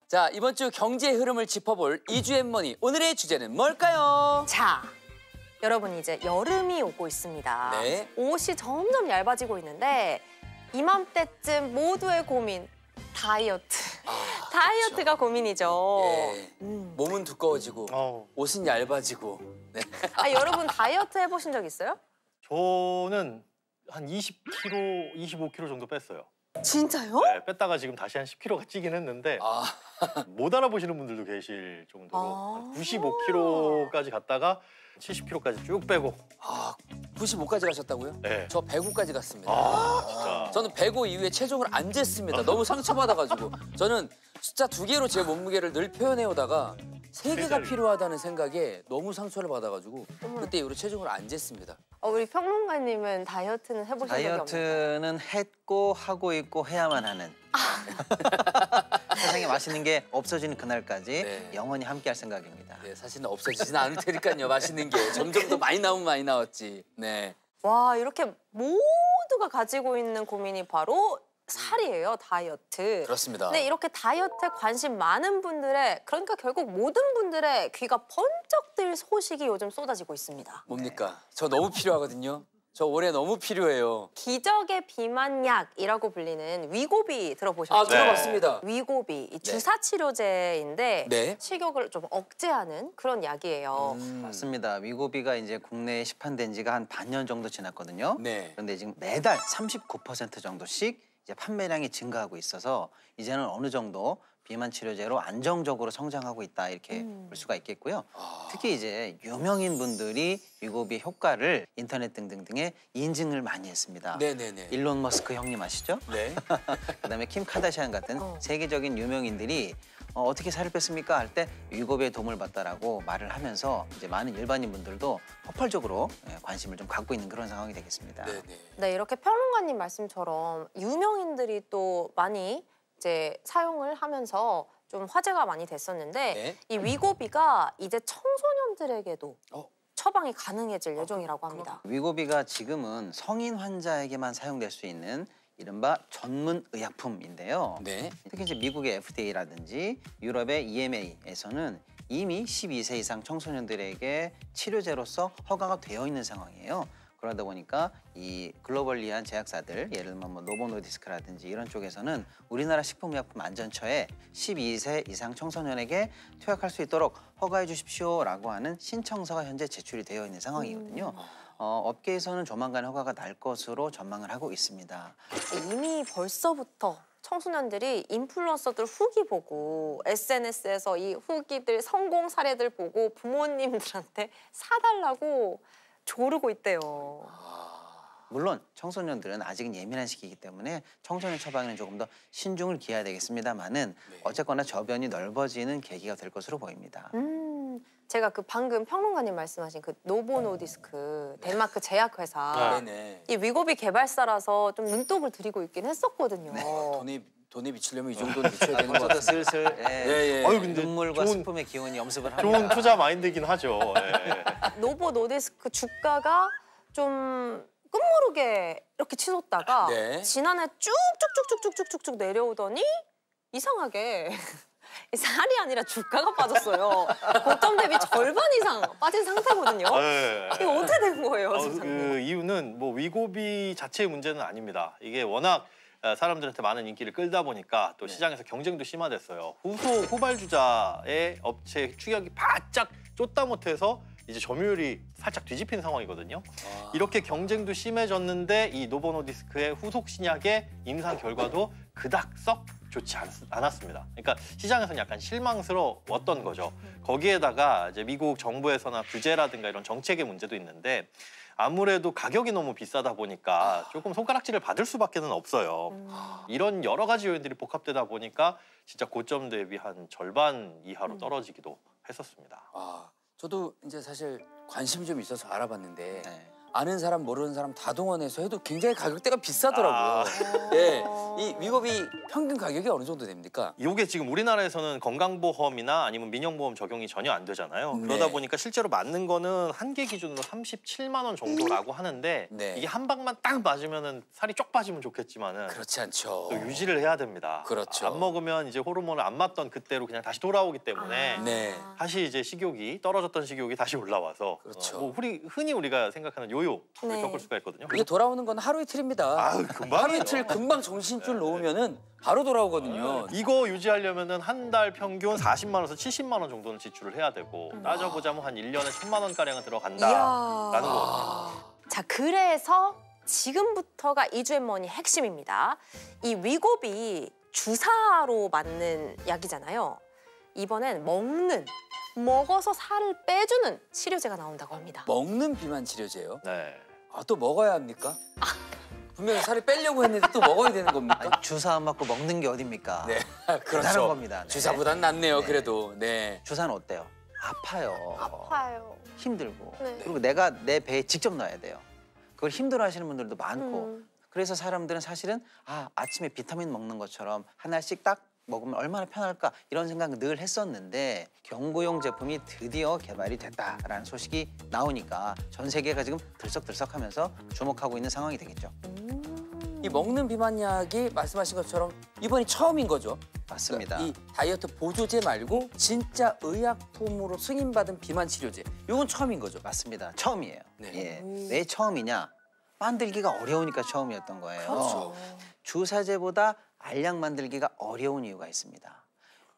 자, 이번 주 경제 흐름을 짚어볼 이주앤머니. 오늘의 주제는 뭘까요? 자, 여러분 이제 여름이 오고 있습니다. 네. 옷이 점점 얇아지고 있는데 이맘때쯤 모두의 고민, 다이어트. 다이어트가 그렇죠. 고민이죠. 예. 몸은 두꺼워지고 옷은 얇아지고. 네. 여러분 다이어트 해보신 적 있어요? 저는 한 20kg, 25kg 정도 뺐어요. 진짜요? 네, 뺐다가 지금 다시 한 10kg가 찌긴 했는데 못 알아보시는 분들도 계실 정도로 95kg까지 갔다가 70kg까지 쭉 빼고. 95까지 가셨다고요? 네. 저 105까지 갔습니다. 진짜. 저는 105 이후에 체중을 안 쟀습니다. 너무 상처받아가지고. 저는 숫자 2개로 제 몸무게를 늘 표현해오다가 3개가 필요하다는 생각에 너무 상처를 받아가지고 그때 이후로 체중을 안 쟀습니다. 우리 평론가님은 다이어트는 해보신 적이 없나요? 다이어트는 했고 하고 있고 해야만 하는. 세상에 맛있는 게 없어지는 그날까지 네. 영원히 함께할 생각입니다. 네, 사실은 없어지진 않을 테니까요. 맛있는 게 점점 더 많이 나오면 많이 나왔지. 네. 와, 이렇게 모두가 가지고 있는 고민이 바로 살이에요, 다이어트. 그렇습니다. 네, 이렇게 다이어트에 관심 많은 분들의, 그러니까 결국 모든 분들의 귀가 번쩍 뜰 소식이 요즘 쏟아지고 있습니다. 뭡니까? 저 너무 필요하거든요. 저 올해 너무 필요해요. 기적의 비만약이라고 불리는 위고비 들어보셨죠? 들어봤습니다. 위고비, 이 주사 치료제인데 네. 식욕을 좀 억제하는 그런 약이에요. 맞습니다. 위고비가 이제 국내에 시판된 지가 한 반년 정도 지났거든요. 네. 그런데 지금 매달 39% 정도씩 이제 판매량이 증가하고 있어서 이제는 어느 정도 비만 치료제로 안정적으로 성장하고 있다 이렇게 볼 수가 있겠고요. 특히 이제 유명인 분들이 위고비 효과를 인터넷 등등등에 인증을 많이 했습니다. 네네네. 일론 머스크 형님 아시죠? 네. 그다음에 킴 카다시안 같은 세계적인 유명인들이 어떻게 살을 뺐습니까? 할 때 위고비의 도움을 받다라고 말을 하면서 이제 많은 일반인 분들도 폭발적으로 관심을 좀 갖고 있는 그런 상황이 되겠습니다. 네네. 네, 이렇게 평론가님 말씀처럼 유명인들이 또 많이 이제 사용을 하면서 좀 화제가 많이 됐었는데 네. 이 위고비가 이제 청소년들에게도 처방이 가능해질 예정이라고 합니다. 위고비가 지금은 성인 환자에게만 사용될 수 있는 이른바 전문 의약품인데요. 네. 특히 이제 미국의 FDA라든지 유럽의 EMA에서는 이미 12세 이상 청소년들에게 치료제로서 허가가 되어 있는 상황이에요. 그러다 보니까 이 글로벌리한 제약사들, 예를 들면 뭐 노보노디스크라든지 이런 쪽에서는 우리나라 식품의약품안전처에 12세 이상 청소년에게 투약할 수 있도록 허가해 주십시오라고 하는 신청서가 현재 제출이 되어 있는 상황이거든요. 업계에서는 조만간 허가가 날 것으로 전망을 하고 있습니다. 이미 벌써부터 청소년들이 인플루언서들 후기 보고 SNS에서 이 후기들 성공 사례들 보고 부모님들한테 사달라고 조르고 있대요. 물론 청소년들은 아직은 예민한 시기이기 때문에 청소년 처방에는 조금 더 신중을 기해야 되겠습니다만은 어쨌거나 저변이 넓어지는 계기가 될 것으로 보입니다. 제가 그 방금 평론가님 말씀하신 그 노보노디스크 덴마크 제약회사 네네. 이 위고비 개발사라서 좀 눈독을 들이고 있긴 했었거든요. 돈에 비치려면 이 정도는 비춰야 되는 것 벌써도 같아요. 슬슬 예. 근데 눈물과 좋은- 스품의 기운이 엄습을 합니다. 좋은 투자 마인드긴 하죠. 예. 노보노디스크 주가가 좀 끝모르게 이렇게 치솟다가 네. 지난해 쭉쭉쭉쭉쭉쭉쭉 내려오더니 이상하게 살이 아니라 주가가 빠졌어요. 고점 대비 절반 이상 빠진 상태거든요. 예. 이거 어떻게 된 거예요, 진짜? 그 이유는 뭐 위고비 자체의 문제는 아닙니다. 이게 워낙 사람들한테 많은 인기를 끌다 보니까 또 시장에서 경쟁도 심화됐어요. 후발주자의 업체 추격이 바짝 쫓다 못해서 이제 점유율이 살짝 뒤집힌 상황이거든요. 이렇게 경쟁도 심해졌는데 이 노보노디스크의 후속 신약의 임상 결과도 그닥 썩 좋지 않았습니다. 그러니까 시장에서는 약간 실망스러웠던 거죠. 거기에다가 이제 미국 정부에서나 규제라든가 이런 정책의 문제도 있는데 아무래도 가격이 너무 비싸다 보니까 조금 손가락질을 받을 수밖에는 없어요. 이런 여러 가지 요인들이 복합되다 보니까 진짜 고점 대비 한 절반 이하로 떨어지기도 했었습니다. 저도 이제 사실 관심이 좀 있어서 알아봤는데 아는 사람 모르는 사람 다 동원해서 해도 굉장히 가격대가 비싸더라고요. 예, 이 위고비 평균 가격이 어느 정도 됩니까? 이게 지금 우리나라에서는 건강보험이나 아니면 민영보험 적용이 전혀 안 되잖아요. 네. 그러다 보니까 실제로 맞는 거는 한 개 기준으로 37만 원 정도라고 하는데 네. 이게 한 방만 딱 맞으면은 살이 쪽 빠지면 좋겠지만은 그렇지 않죠. 또 유지를 해야 됩니다. 그렇죠. 안 먹으면 이제 호르몬을 안 맞던 그때로 그냥 다시 돌아오기 때문에 네. 다시 이제 식욕이 떨어졌던 식욕이 다시 올라와서 그렇죠. 뭐 흔히 우리가 생각하는 요요를 네. 겪을 수가 있거든요. 이게 돌아오는 건 하루 이틀입니다. 아유, 금방이에요. 하루 이틀 금방 정신줄 놓으면은 바로 돌아오거든요. 이거 유지하려면은 한 달 평균 40만 원에서 70만 원 정도는 지출을 해야 되고 따져보자면 한 1년에 1,000만 원가량은 들어간다라는 거거든요. 자, 그래서 지금부터가 이주앤머니 핵심입니다. 이 위고비 주사로 맞는 약이잖아요. 이번엔 먹어서 살을 빼주는 치료제가 나온다고 합니다. 먹는 비만 치료제요? 네. 아, 또 먹어야 합니까? 분명히 살을 빼려고 했는데 또 먹어야 되는 겁니까? 아니, 주사 안 맞고 먹는 게 어딥니까? 네, 대단한 그렇죠. 겁니다. 네. 주사보단 낫네요, 네. 그래도. 네. 주사는 어때요? 아파요. 아파요. 힘들고. 네. 그리고 내가 내 배에 직접 넣어야 돼요. 그걸 힘들어하시는 분들도 많고. 그래서 사람들은 사실은 아침에 비타민 먹는 것처럼 하나씩 딱 먹으면 얼마나 편할까 이런 생각을 늘 했었는데 경구용 제품이 드디어 개발이 됐다라는 소식이 나오니까 전 세계가 지금 들썩들썩하면서 주목하고 있는 상황이 되겠죠. 이 먹는 비만약이 말씀하신 것처럼 이번이 처음인 거죠. 맞습니다. 이 다이어트 보조제 말고 진짜 의약품으로 승인받은 비만 치료제. 이건 처음인 거죠. 맞습니다. 처음이에요. 네. 예. 왜 처음이냐? 만들기가 어려우니까 처음이었던 거예요. 그렇죠. 주사제보다 알약 만들기가 어려운 이유가 있습니다.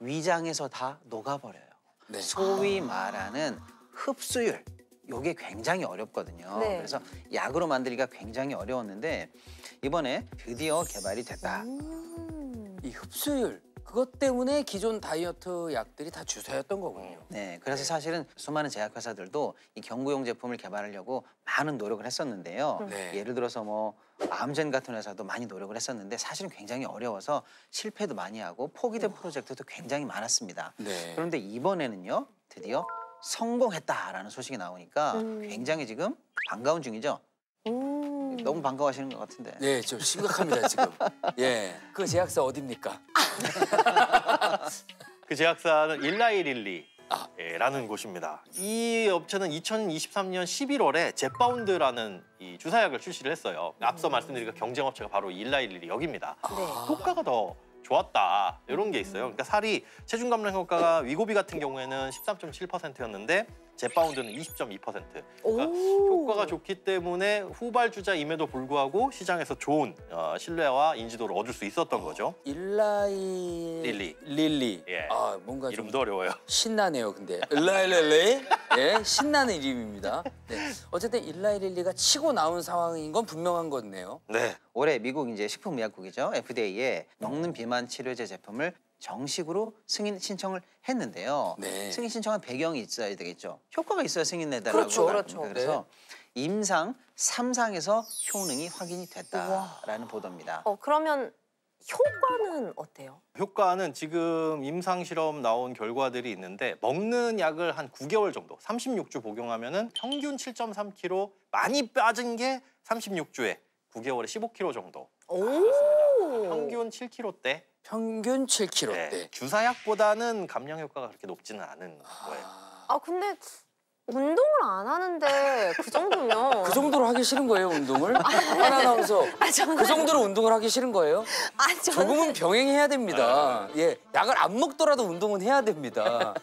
위장에서 다 녹아버려요. 네. 소위 말하는 흡수율, 이게 굉장히 어렵거든요. 네. 그래서 약으로 만들기가 굉장히 어려웠는데 이번에 드디어 개발이 됐다. 이 흡수율 그것 때문에 기존 다이어트 약들이 다 주사였던 거군요. 네, 그래서 사실은 수많은 제약회사들도 이 경구용 제품을 개발하려고 많은 노력을 했었는데요. 네. 예를 들어서 뭐 암젠 같은 회사도 많이 노력을 했었는데 사실은 굉장히 어려워서 실패도 많이 하고 포기된 프로젝트도 굉장히 많았습니다. 네. 그런데 이번에는요, 드디어 성공했다라는 소식이 나오니까 굉장히 지금 반가운 중이죠. 너무 반가워하시는 것 같은데. 네, 저 심각합니다 지금. 예, 그 제약사 어딥니까? 그 제약사는 일라이릴리라는 곳입니다. 이 업체는 2023년 11월에 제파운드라는 이 주사약을 출시를 했어요. 앞서 말씀드린 그 경쟁업체가 바로 일라이릴리 여기입니다. 네. 효과가 더 좋았다 이런 게 있어요. 그러니까 살이 체중 감량 효과가 위고비 같은 경우에는 13.7%였는데 제파운드는 20.2%. 그러니까 효과가 좋기 때문에 후발주자임에도 불구하고 시장에서 좋은 신뢰와 인지도를 얻을 수 있었던 거죠. 릴리. 예. 아, 뭔가 좀 이름도 어려워요. 신나네요, 근데. 일라이릴리. 예, 신나는 이름입니다. 네. 어쨌든 일라이릴리가 치고 나온 상황인 건 분명한 거네요. 네. 올해 미국 이제 식품의약국이죠. FDA에 먹는 비만 치료제 제품을 정식으로 승인 신청을 했는데요. 네. 승인 신청한 배경이 있어야 되겠죠. 효과가 있어야 승인해달라고. 그렇죠, 그렇죠. 그래서 임상 3상에서 효능이 확인이 됐다라는 보도입니다. 그러면 효과는 어때요? 효과는 지금 임상 실험 나온 결과들이 있는데 먹는 약을 한 9개월 정도 36주 복용하면은 평균 7.3kg 많이 빠진 게 36주에 9개월에 15kg 정도. 평균 7kg대. 평균 7kg대. 네. 주사약보다는 감량 효과가 그렇게 높지는 않은 거예요. 근데 운동을 안 하는데 그 정도면 그 정도로 하기 싫은 거예요, 운동을? 아나운서. 저는 그 정도로 운동을 하기 싫은 거예요? 저는 조금은 병행해야 됩니다. 예, 약을 안 먹더라도 운동은 해야 됩니다.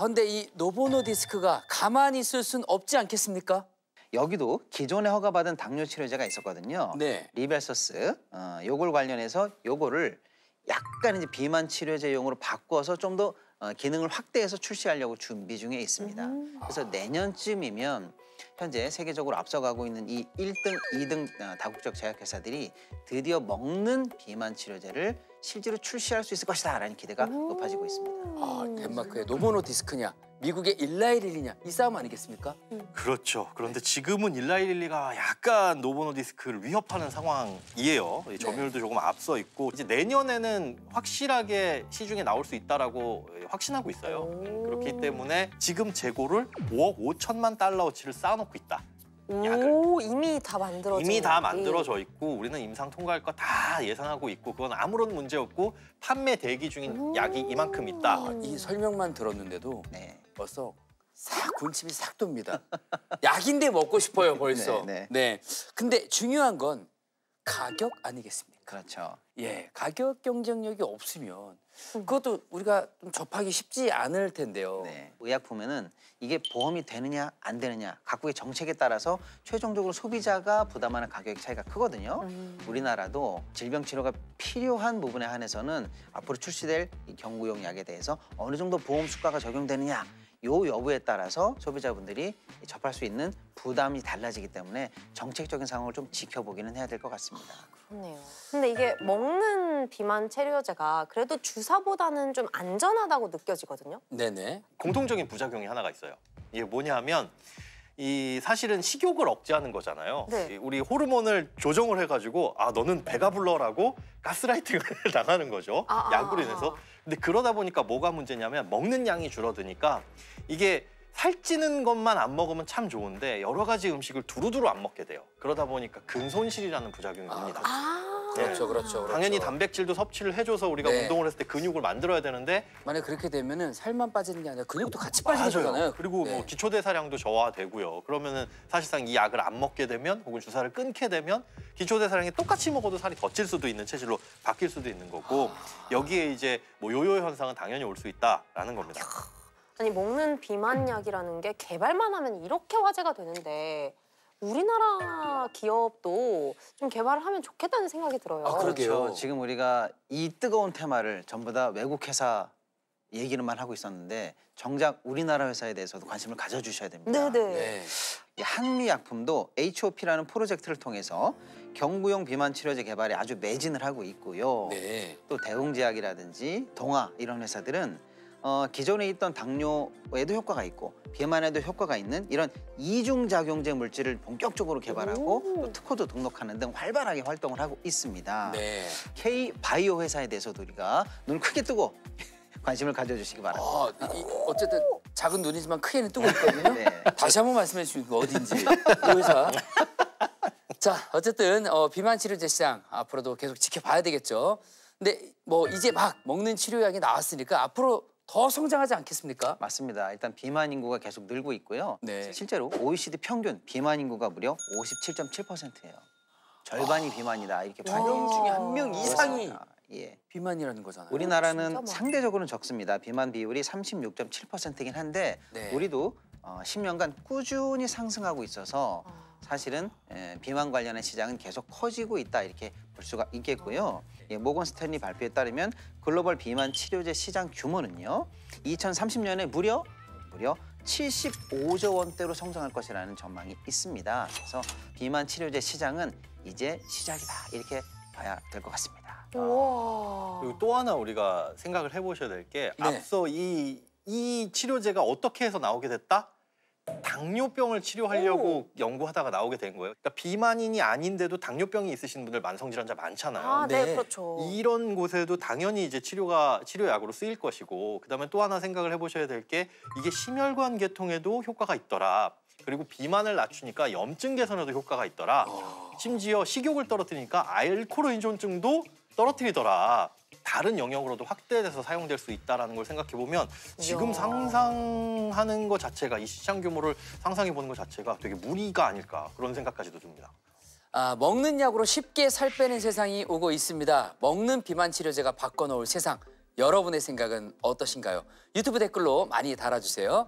근데 이 노보노디스크가 가만히 있을 순 없지 않겠습니까? 여기도 기존에 허가받은 당뇨 치료제가 있었거든요. 네. 리벨서스. 요걸 관련해서 요거를 약간 이제 비만 치료제용으로 바꿔서 좀 더 기능을 확대해서 출시하려고 준비 중에 있습니다. 그래서 내년쯤이면 현재 세계적으로 앞서가고 있는 이 1등, 2등 다국적 제약회사들이 드디어 먹는 비만 치료제를 실제로 출시할 수 있을 것이다라는 기대가 높아지고 있습니다. 덴마크의 노보노디스크냐, 미국의 일라이릴리냐 이 싸움 아니겠습니까? 그렇죠. 그런데 지금은 일라이릴리가 약간 노보노디스크를 위협하는 상황이에요. 이 점유율도 조금 앞서 있고 이제 내년에는 확실하게 시중에 나올 수 있다라고 확신하고 있어요. 그렇기 때문에 지금 재고를 5억 5천만 달러어치를 쌓아놓고 있다. 약을. 오, 이미 다 만들어진 이미 다 약이. 만들어져 있고 우리는 임상 통과할 거 다 예상하고 있고 그건 아무런 문제 없고 판매 대기 중인 약이 이만큼 있다. 이 설명만 들었는데도 네. 벌써 싹 군침이 싹 돕니다. 약인데 먹고 싶어요 벌써. 네, 네. 근데 중요한 건 가격 아니겠습니까? 그렇죠. 예, 가격 경쟁력이 없으면 그것도 우리가 좀 접하기 쉽지 않을 텐데요. 네. 의약품에는 이게 보험이 되느냐 안 되느냐 각국의 정책에 따라서 최종적으로 소비자가 부담하는 가격 차이가 크거든요. 우리나라도 질병 치료가 필요한 부분에 한해서는 앞으로 출시될 이 경구용 약에 대해서 어느 정도 보험 수가가 적용되느냐 요 여부에 따라서 소비자분들이 접할 수 있는 부담이 달라지기 때문에 정책적인 상황을 좀 지켜보기는 해야 될 것 같습니다. 그렇네요. 근데 이게 먹는 비만 치료제가 그래도 주사보다는 좀 안전하다고 느껴지거든요. 네네. 공통적인 부작용이 하나가 있어요. 이게 뭐냐면 이 사실은 식욕을 억제하는 거잖아요. 네. 이 우리 호르몬을 조정을 해가지고 아 너는 배가 불러라고 가스라이팅을 당하는 거죠. 약으로 인해서. 근데 그러다 보니까 뭐가 문제냐면 먹는 양이 줄어드니까 이게 살찌는 것만 안 먹으면 참 좋은데 여러 가지 음식을 두루두루 안 먹게 돼요. 그러다 보니까 근손실이라는 부작용이 옵니다. 그렇죠, 그렇죠. 당연히 단백질도 섭취를 해줘서 우리가 네. 운동을 했을 때 근육을 만들어야 되는데 만약 그렇게 되면은 살만 빠지는 게 아니라 근육도 같이 빠지는 거잖아요. 그리고 네. 뭐 기초대사량도 저하되고요. 그러면은 사실상 이 약을 안 먹게 되면 혹은 주사를 끊게 되면 기초대사량이 똑같이 먹어도 살이 더 찔 수도 있는 체질로 바뀔 수도 있는 거고 여기에 이제 뭐 요요 현상은 당연히 올 수 있다라는 겁니다. 아니 먹는 비만약이라는 게 개발만 하면 이렇게 화제가 되는데 우리나라 기업도 좀 개발을 하면 좋겠다는 생각이 들어요. 아, 그러게요. 그렇죠. 지금 우리가 이 뜨거운 테마를 전부 다 외국 회사 얘기를만 하고 있었는데 정작 우리나라 회사에 대해서도 관심을 가져주셔야 됩니다. 네네. 네. 이 한미약품도 HOP라는 프로젝트를 통해서 경구용 비만 치료제 개발에 아주 매진을 하고 있고요. 네. 또 대웅제약이라든지 동아 이런 회사들은 기존에 있던 당뇨에도 효과가 있고 비만에도 효과가 있는 이런 이중작용제 물질을 본격적으로 개발하고 또 특허도 등록하는 등 활발하게 활동을 하고 있습니다. 네. K-바이오 회사에 대해서도 우리가 눈을 크게 뜨고 관심을 가져주시기 바랍니다. 어쨌든 작은 눈이지만 크게는 뜨고 있거든요. 네. 다시 한번 말씀해 주시고 어딘지 그 회사. 자, 어쨌든 비만 치료제 시장 앞으로도 계속 지켜봐야 되겠죠. 근데 뭐 이제 막 먹는 치료약이 나왔으니까 앞으로 더 성장하지 않겠습니까? 맞습니다. 일단 비만 인구가 계속 늘고 있고요. 네. 실제로 OECD 평균 비만 인구가 무려 57.7%예요. 절반이 비만이다 이렇게 두 명 중에 한 명 이상이 그렇습니다. 예. 비만이라는 거잖아요. 우리나라는 진짜 많아. 상대적으로는 적습니다. 비만 비율이 36.7%이긴 한데 네. 우리도 10년간 꾸준히 상승하고 있어서 사실은 비만 관련한 시장은 계속 커지고 있다 이렇게 볼 수가 있겠고요. 모건 스탠리 발표에 따르면 글로벌 비만 치료제 시장 규모는요 2030년에 무려 75조 원대로 성장할 것이라는 전망이 있습니다. 그래서 비만 치료제 시장은 이제 시작이다 이렇게 봐야 될 것 같습니다. 우와. 그리고 또 하나 우리가 생각을 해보셔야 될 게 네. 앞서 이 치료제가 어떻게 해서 나오게 됐다? 당뇨병을 치료하려고 연구하다가 나오게 된 거예요. 그러니까 비만인이 아닌데도 당뇨병이 있으신 분들 만성질환자 많잖아요. 아, 네, 네. 그렇죠. 이런 곳에도 당연히 이제 치료약으로 쓰일 것이고 그다음에 또 하나 생각을 해보셔야 될 게 이게 심혈관 계통에도 효과가 있더라. 그리고 비만을 낮추니까 염증 개선에도 효과가 있더라. 심지어 식욕을 떨어뜨리니까 알코올 의존증도 떨어뜨리더라. 다른 영역으로도 확대돼서 사용될 수 있다는 걸 생각해 보면 지금 이야. 상상하는 것 자체가 이 시장 규모를 상상해 보는 것 자체가 되게 무리가 아닐까 그런 생각까지도 듭니다. 먹는 약으로 쉽게 살 빼는 세상이 오고 있습니다. 먹는 비만 치료제가 바꿔놓을 세상. 여러분의 생각은 어떠신가요? 유튜브 댓글로 많이 달아주세요.